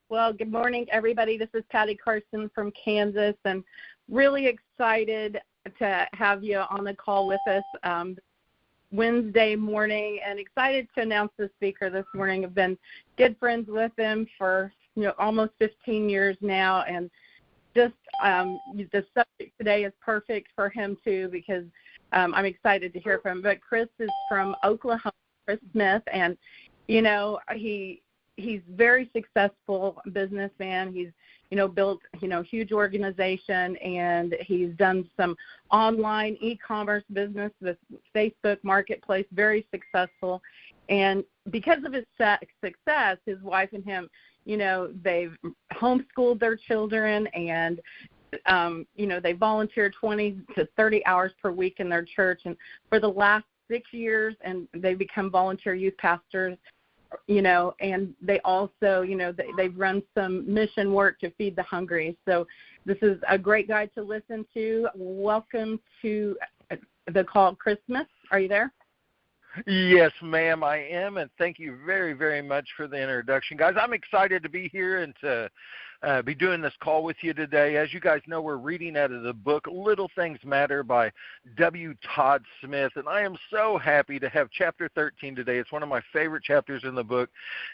Well, good morning, everybody. This is Patty Carson from Kansas, and really excited to have you on the call with us Wednesday morning, and excited to announce the speaker this morning. I've been good friends with him for almost 15 years now, and just the subject today is perfect for him too, because I'm excited to hear from him. But Chris is from Oklahoma, Chris Smith, and he's very successful businessman. He's built huge organization, and he's done some online e-commerce business with Facebook Marketplace, very successful. And because of his success, his wife and him, they've homeschooled their children, and they volunteer 20 to 30 hours per week in their church. And for the last 6 years, and they become volunteer youth pastors, and they also, they've run some mission work to feed the hungry. So this is a great guy to listen to. Welcome to the call, Chris Smith. Are you there? Yes, ma'am, I am, and thank you very, very much for the introduction. Guys, I'm excited to be here and to be doing this call with you today. As you guys know, we're reading out of the book Little Things Matter by W. Todd Smith, and I am so happy to have Chapter 13 today. It's one of my favorite chapters in the book.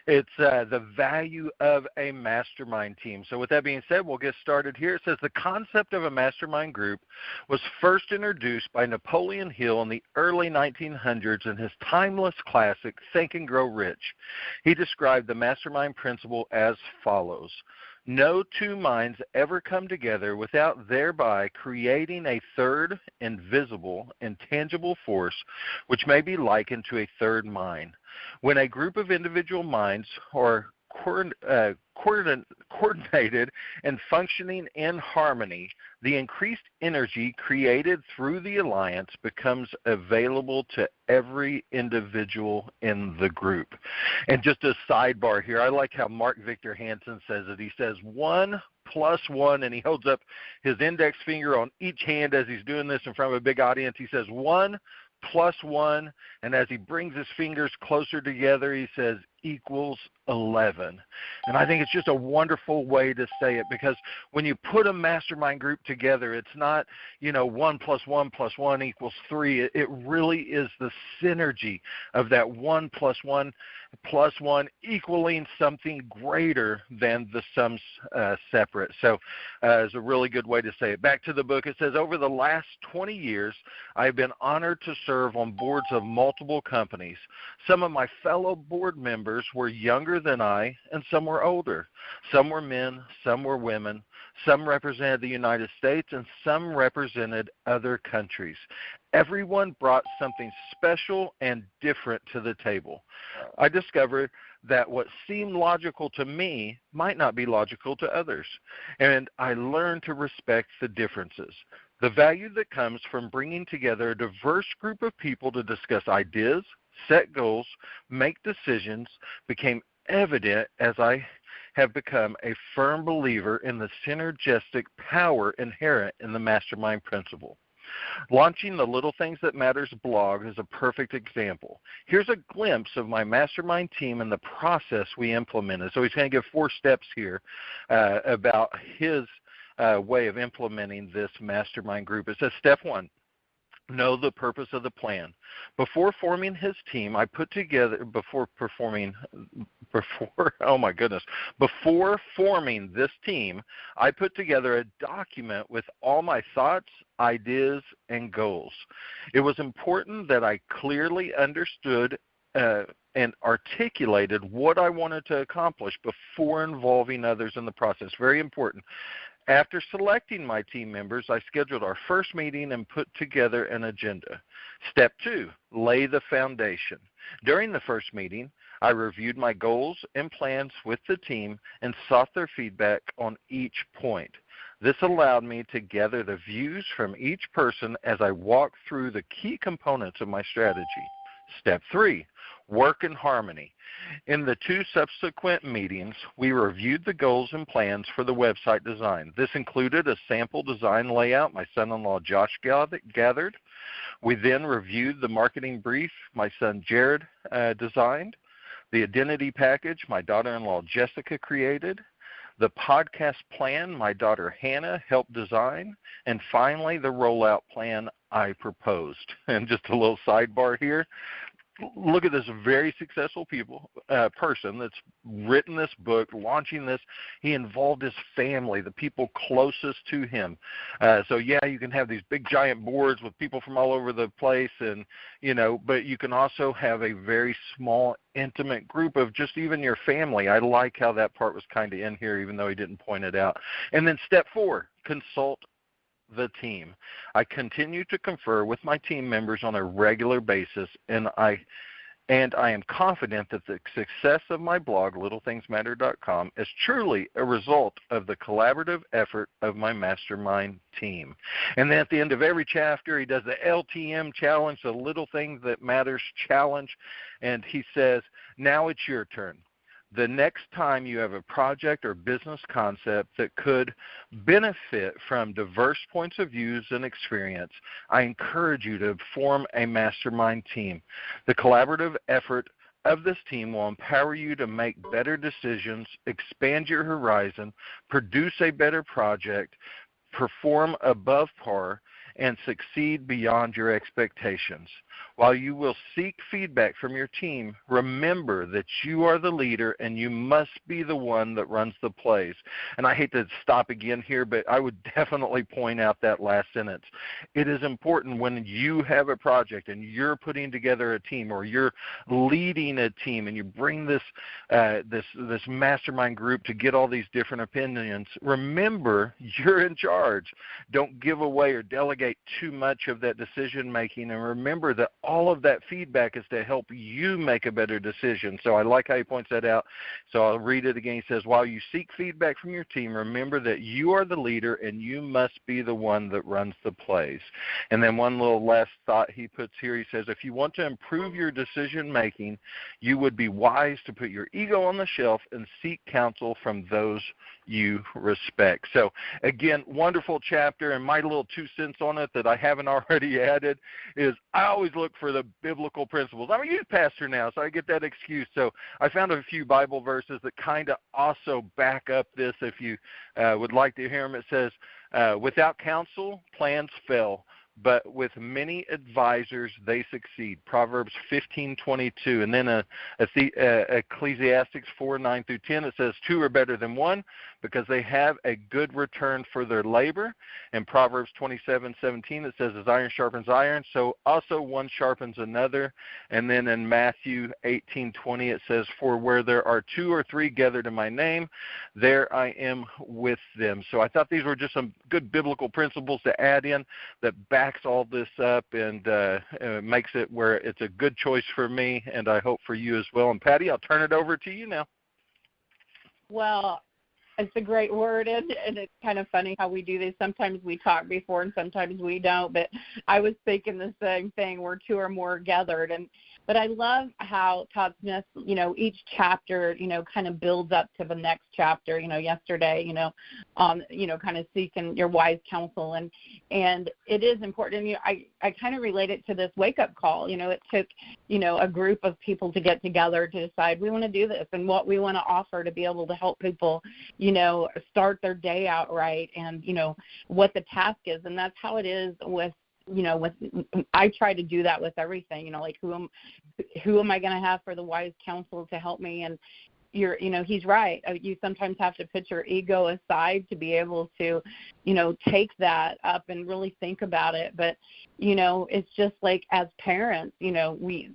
It's the value of a mastermind team. So with that being said, we'll get started here. It says, the concept of a mastermind group was first introduced by Napoleon Hill in the early 1900s in his timeless classic, Think and Grow Rich. He described the mastermind principle as follows: no two minds ever come together without thereby creating a third, invisible, intangible force which may be likened to a third mind. When a group of individual minds are coordinated and functioning in harmony, the increased energy created through the alliance becomes available to every individual in the group. And just a sidebar here, I like how Mark Victor Hansen says it. He says 1 plus 1, and he holds up his index finger on each hand as he's doing this in front of a big audience. He says 1 plus 1, and as he brings his fingers closer together, he says equals 11. And I think it's just a wonderful way to say it, because when you put a mastermind group together, it's not 1 plus 1 plus 1 equals 3. It really is the synergy of that 1 plus 1 plus 1 equaling something greater than the sums separate. So it's a really good way to say it. Back to the book, it says, over the last 20 years, I've been honored to serve on boards of multiple companies. Some of my fellow board members were younger than I, and some were older. Some were men, some were women. Some represented the United States, and some represented other countries. Everyone brought something special and different to the table. I discovered that what seemed logical to me might not be logical to others, and I learned to respect the differences. The value that comes from bringing together a diverse group of people to discuss ideas, set goals, make decisions became evident as I have become a firm believer in the synergistic power inherent in the mastermind principle. Launching the Little Things That Matters blog is a perfect example. Here's a glimpse of my mastermind team and the process we implemented. So he's going to give 4 steps here about his way of implementing this mastermind group. It says, step 1. Know the purpose of the plan. Before forming his team, before forming this team, I put together a document with all my thoughts, ideas, and goals. It was important that I clearly understood and articulated what I wanted to accomplish before involving others in the process. Very important. After selecting my team members, I scheduled our first meeting and put together an agenda. Step 2, lay the foundation. During the first meeting, I reviewed my goals and plans with the team and sought their feedback on each point. This allowed me to gather the views from each person as I walked through the key components of my strategy. Step 3, work in harmony. In the 2 subsequent meetings, we reviewed the goals and plans for the website design. This included a sample design layout my son-in-law Josh gathered. We then reviewed the marketing brief my son Jared designed, the identity package my daughter-in-law Jessica created, The podcast plan my daughter Hannah helped design, and finally the rollout plan I proposed. And just a little sidebar here. Look at this very successful person that's written this book, launching this. He involved his family, the people closest to him. So yeah, you can have these big giant boards with people from all over the place, and but you can also have a very small, intimate group of just even your family. I like how that part was kind of in here, even though he didn't point it out. And then step 4, consult the team. I continue to confer with my team members on a regular basis, and I am confident that the success of my blog, littlethingsmatter.com, is truly a result of the collaborative effort of my mastermind team. And then at the end of every chapter, he does the LTM challenge, the Little Things That Matters challenge, and he says, now it's your turn. The next time you have a project or business concept that could benefit from diverse points of views and experience, I encourage you to form a mastermind team. The collaborative effort of this team will empower you to make better decisions, expand your horizon, produce a better project, perform above par, and succeed beyond your expectations. While you will seek feedback from your team, remember that you are the leader and you must be the one that runs the plays. And I hate to stop again here, but I would definitely point out that last sentence. It is important when you have a project and you're putting together a team, or you're leading a team, and you bring this this mastermind group to get all these different opinions, remember you're in charge. Don't give away or delegate too much of that decision making, and remember that all of that feedback is to help you make a better decision. So I like how he points that out. So I'll read it again. He says, while you seek feedback from your team, remember that you are the leader and you must be the one that runs the plays. And then one little last thought he puts here. He says, if you want to improve your decision making, you would be wise to put your ego on the shelf and seek counsel from those you respect. So again, wonderful chapter, and my little 2 cents on it that I haven't already added is I always look for the biblical principles. I'm a youth pastor now, so I get that excuse. So I found a few Bible verses that kind of also back up this if you would like to hear them. It says, without counsel, plans fail, but with many advisors they succeed. Proverbs 15:22. And then Ecclesiastes 4:9 through 10, it says, 2 are better than 1 because they have a good return for their labor. And Proverbs 27:17, it says, as iron sharpens iron, so also one sharpens another. And then in Matthew 18:20, it says, for where there are 2 or 3 gathered in my name, there I am with them. So I thought these were just some good biblical principles to add in that backs all this up and makes it where it's a good choice for me, and I hope for you as well. And Patty, I'll turn it over to you now. Well, it's a great word, and it's kind of funny how we do this. Sometimes we talk before and sometimes we don't, but I was thinking the same thing, where 2 or more gathered. But I love how Todd Smith, each chapter, kind of builds up to the next chapter. Yesterday, kind of seeking your wise counsel, and it is important. And I kind of relate it to this wake-up call. It took, a group of people to get together to decide we want to do this and what we want to offer to be able to help people, start their day out right, and, what the task is. And that's how it is with, I try to do that with everything, like who am I going to have for the wise counsel to help me? And he's right. You sometimes have to put your ego aside to be able to, take that up and really think about it. But, it's just like as parents,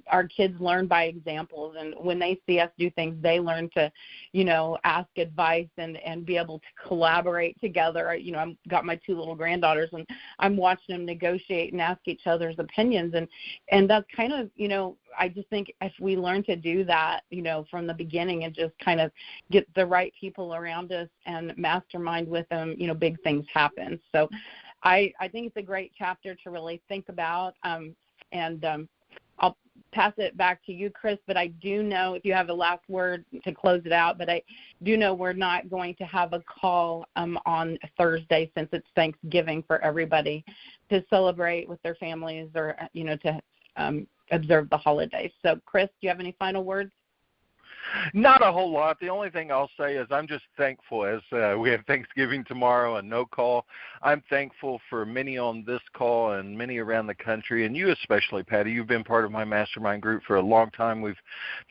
our kids learn by examples, and when they see us do things, they learn to, ask advice and be able to collaborate together. I've got my 2 little granddaughters, and I'm watching them negotiate and ask each other's opinions. And that's kind of, I just think if we learn to do that, from the beginning, and just kind of get the right people around us and mastermind with them, big things happen. So I think it's a great chapter to really think about. I'll pass it back to you, Chris, but I do know if you have a last word to close it out, but I do know we're not going to have a call on Thursday, since it's Thanksgiving, for everybody to celebrate with their families, or, to observe the holidays. So, Chris, do you have any final words? Not a whole lot. The only thing I'll say is I'm just thankful as we have Thanksgiving tomorrow and no call. I'm thankful for many on this call and many around the country, and you especially, Patty. You've been part of my mastermind group for a long time. We've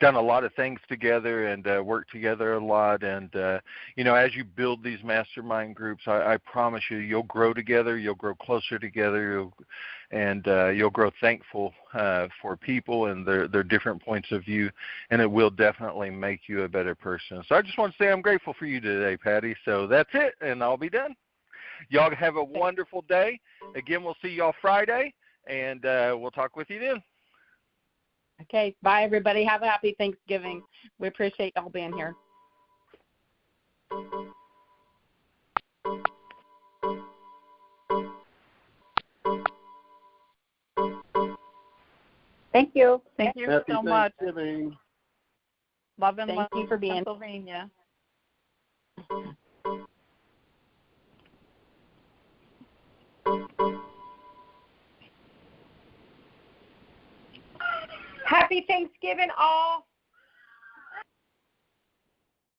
done a lot of things together and worked together a lot. And, as you build these mastermind groups, I promise you, you'll grow together, you'll grow closer together, you'll grow thankful for people and their different points of view, and it will definitely make you a better person. So I just want to say I'm grateful for you today, Patty. So that's it, and I'll be done. Y'all have a wonderful day. Again, we'll see y'all Friday, and we'll talk with you then. Okay, bye, everybody. Have a happy Thanksgiving. We appreciate y'all being here. Thank you. Thank you Happy so much. Thanksgiving. Love and Thank you for being Pennsylvania. Happy Thanksgiving, all.